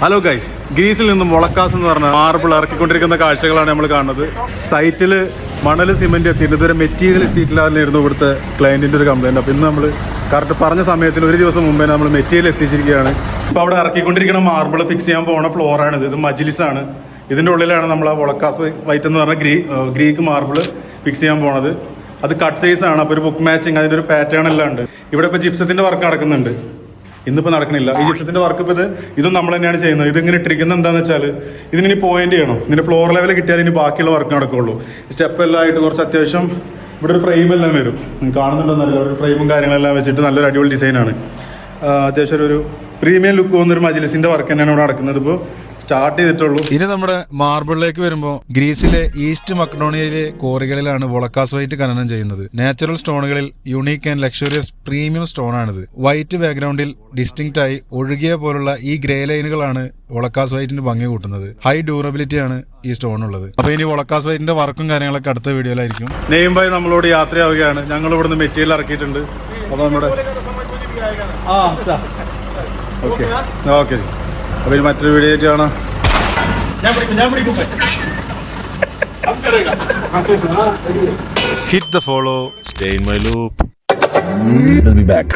Hello guys, ഗ്രീസിൽ നിന്നും വോളക്കാസ് എന്ന് പറഞ്ഞ മാർബിൾ ഇറക്കിക്കൊണ്ടിരിക്കുന്ന കാഴ്ചകളാണ് നമ്മൾ കാണുന്നത്. സൈറ്റിൽ മണൽ സിമെന്റ് എത്തിയിട്ട് ഇതുവരെ മെറ്റീരിയൽ എത്തിയിട്ടില്ലായിരുന്നു ഇവിടുത്തെ ക്ലയന്റിന്റെ ഒരു കംപ്ലൈന്റ്. അപ്പോൾ ഇന്ന് നമ്മൾ കറക്റ്റ് പറഞ്ഞ സമയത്തിന് ഒരു ദിവസം മുമ്പേ നമ്മൾ മെറ്റീരിയൽ എത്തിച്ചിരിക്കുകയാണ്. ഇപ്പോൾ അവിടെ ഇറക്കിക്കൊണ്ടിരിക്കുന്ന മാർബിൾ ഫിക്സ് ചെയ്യാൻ പോകുന്ന ഫ്ലോറാണിത്. ഇത് മജ്ലിസ് ആണ്. ഇതിൻ്റെ ഉള്ളിലാണ് നമ്മൾ ആ വോളക്കാസ് വൈറ്റ് എന്ന് പറഞ്ഞ ഗ്രീക്ക് മാർബിൾ ഫിക്സ് ചെയ്യാൻ പോണത്. അത് കട്ട് സൈസ് ആണ്. അപ്പോൾ ഒരു ബുക്ക് മാച്ചിങ്, അതിൻ്റെ ഒരു പാറ്റേൺ എല്ലാം ഉണ്ട്. ഇവിടെ ഇപ്പോൾ ജിപ്സത്തിന്റെ വർക്ക് നടക്കുന്നുണ്ട്. ഇന്നിപ്പോൾ നടക്കണില്ല. ഈ ജിപ്സത്തിന്റെ വർക്ക് ഇപ്പോൾ ഇതും നമ്മൾ തന്നെയാണ് ചെയ്യുന്നത്. ഇതിങ്ങനെ ഇട്ടിരിക്കുന്നത് എന്താണെന്ന് വെച്ചാൽ ഇതിനി പോയിന്റ് ചെയ്യണം. ഇതിന് ഫ്ലോർ ലെവൽ കിട്ടിയാൽ ഇനി ബാക്കിയുള്ള വർക്ക് നടക്കുള്ളൂ. സ്റ്റെപ്പ് എല്ലാം ആയിട്ട് കുറച്ച് അത്യാവശ്യം ഇവിടെ ഒരു ഫ്രെയിം എല്ലാം വരും. കാണുന്നുണ്ടെന്നല്ല, ഒരു ഫ്രെയിമും കാര്യങ്ങളെല്ലാം വെച്ചിട്ട് നല്ലൊരു അടിപൊളി ഡിസൈനാണ്. അത്യാവശ്യം ഒരു പ്രീമിയം ലുക്ക് പോകുന്നൊരു മജ്ലിസിന്റെ വർക്ക് തന്നെയാണ് ഇവിടെ നടക്കുന്നത്. ഇപ്പോൾ സ്റ്റാർട്ട് ചെയ്തിട്ടുള്ളൂ. ഇനി നമ്മുടെ മാർബിളിലേക്ക് വരുമ്പോൾ ഗ്രീസിലെ ഈസ്റ്റ് മക്ഡോണിയയിലെ കോറികളിലാണ് വോളക്കാസ് വൈറ്റ് ഖനനം ചെയ്യുന്നത്. നാച്ചുറൽ സ്റ്റോണുകളിൽ unique and luxurious premium stone ആണിത്. വൈറ്റ് ബാക്ക്ഗ്രൗണ്ടിൽ ഡിസ്റ്റിങ്ക്റ്റ് ആയി ഒഴുകിയ പോലുള്ള ഈ ഗ്രേ ലൈനുകളാണ് വോളക്കാസ് വൈറ്റിന്റെ ഭംഗി കൂട്ടുന്നത്. ഹൈ ഡ്യൂറബിലിറ്റി ആണ് ഈ സ്റ്റോൺ ഉള്ളത്. അപ്പൊ ഇനി വോളക്കാസ് വൈറ്റിന്റെ വർക്കും കാര്യങ്ങളൊക്കെ അടുത്ത വീഡിയോയിലായിരിക്കും. നെയ്യുംബായി നമ്മളോട് യാത്രയാവുകയാണ്. ഞങ്ങൾ ഇവിടുന്ന് മെറ്റീരിയൽ ഇറക്കിയിട്ടുണ്ട്. അപ്പോൾ നമ്മുടെ ഓക്കെ അപ്പൊ ഇനി മറ്റൊരു വീഡിയോ ആയിട്ട് കാണാം. Hit the follow, stay in my loop. We'll be back.